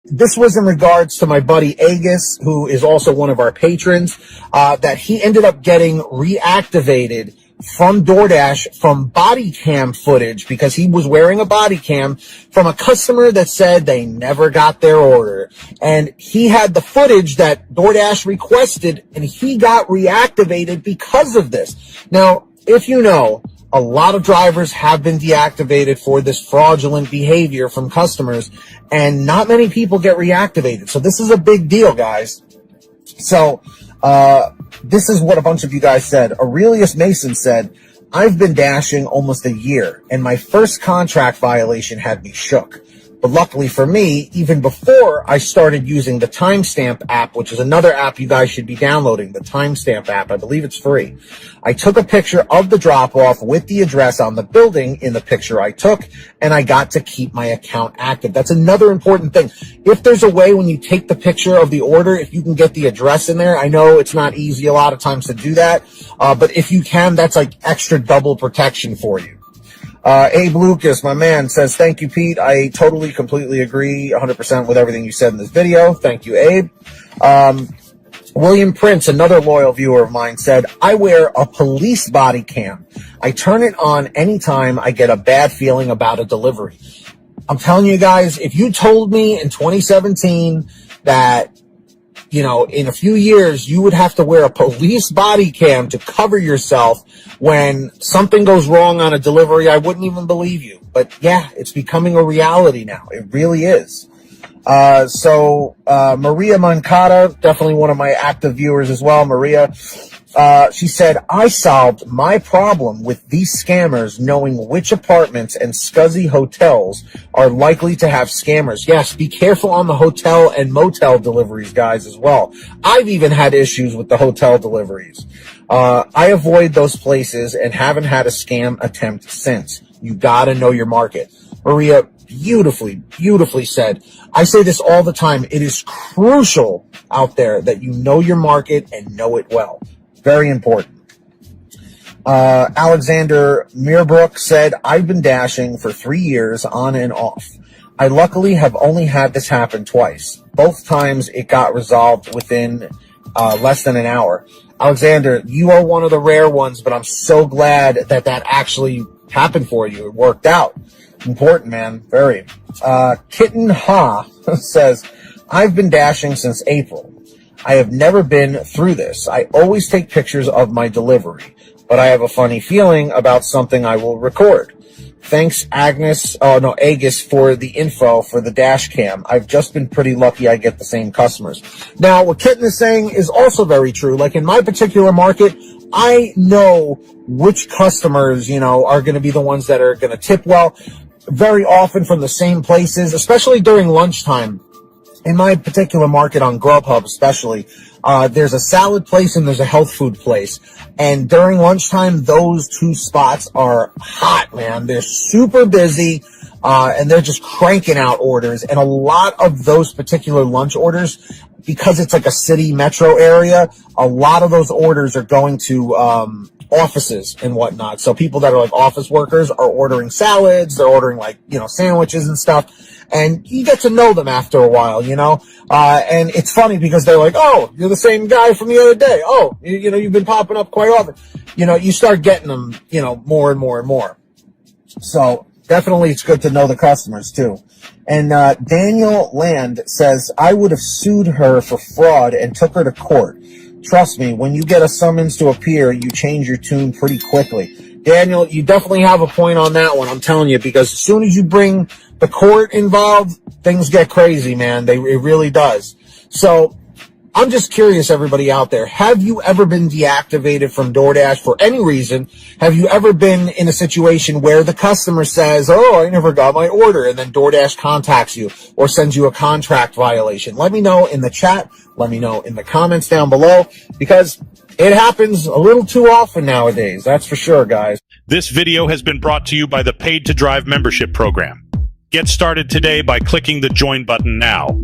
This was in regards to my buddy Agus, who is also one of our patrons, that he ended up getting reactivated from DoorDash from body cam footage because he was wearing a body cam from a customer that said they never got their order. And he had the footage that DoorDash requested, and he got reactivated because of this. Now, if you know, a lot of drivers have been deactivated for this fraudulent behavior from customers, and not many people get reactivated. So this is a big deal, guys. So, this is what a bunch of you guys said. Aurelius Mason said, I've been dashing almost a year, and my first contract violation had me shook. But luckily for me, even before I started using the Timestamp app, which is another app you guys should be downloading, the Timestamp app, I believe it's free. I took a picture of the drop-off with the address on the building in the picture I took, and I got to keep my account active. That's another important thing. If there's a way when you take the picture of the order, if you can get the address in there, I know it's not easy a lot of times to do that, but if you can, that's like extra double protection for you. Abe Lucas, my man, says, thank you, Pete. I totally, completely agree 100% with everything you said in this video. Thank you, Abe. William Prince, another loyal viewer of mine, said, I wear a police body cam. I turn it on anytime I get a bad feeling about a delivery. I'm telling you guys, if you told me in 2017 that, you know, in a few years, you would have to wear a police body cam to cover yourself when something goes wrong on a delivery, I wouldn't even believe you. But yeah, it's becoming a reality now. It really is. Maria Mancata, definitely one of my active viewers as well. Maria, she said, I solved my problem with these scammers knowing which apartments and scuzzy hotels are likely to have scammers. Yes, be careful on the hotel and motel deliveries, guys, as well. I've even had issues with the hotel deliveries. I avoid those places and haven't had a scam attempt since. You gotta know your market. Maria, beautifully said. I say this all the time. It is crucial out there that you know your market and know it well. Very important. Alexander Meerbrook said, I've been dashing for 3 years on and off. I luckily have only had this happen twice. Both times it got resolved within less than an hour. Alexander, you are one of the rare ones, but I'm so glad that that actually happened for you. It worked out. Important, man. Very. Kitten Ha says, I've been dashing since April. I have never been through this. I always take pictures of my delivery, but I have a funny feeling about something I will record. Thanks, Agus, for the info for the dash cam. I've just been pretty lucky I get the same customers. Now, what Kitten is saying is also very true. Like in my particular market, I know which customers, you know, are going to be the ones that are going to tip well, very often from the same places, especially during lunchtime. In my particular market on GrubHub especially, there's a salad place and there's a health food place. And during lunchtime, those two spots are hot, man. They're super busy, and they're just cranking out orders. And a lot of those particular lunch orders, because it's like a city metro area, a lot of those orders are going to offices and whatnot. So people that are like office workers are ordering salads, they're ordering like, you know, sandwiches and stuff. And you get to know them after a while, you know, and it's funny because they're like, oh, you're the same guy from the other day. Oh, you know, you've been popping up quite often. You know, you start getting them, you know, more and more and more. So definitely it's good to know the customers too. And Daniel Land says, I would have sued her for fraud and took her to court. Trust me, when you get a summons to appear, you change your tune pretty quickly. Daniel, you definitely have a point on that one, I'm telling you, because as soon as you bring the court involved, things get crazy, man. It really does. So I'm just curious, everybody out there, have you ever been deactivated from DoorDash for any reason? Have you ever been in a situation where the customer says, oh, I never got my order, and then DoorDash contacts you or sends you a contract violation? Let me know in the chat. Let me know in the comments down below, because it happens a little too often nowadays. That's for sure, guys. This video has been brought to you by the Paid to Drive membership program. Get started today by clicking the join button now.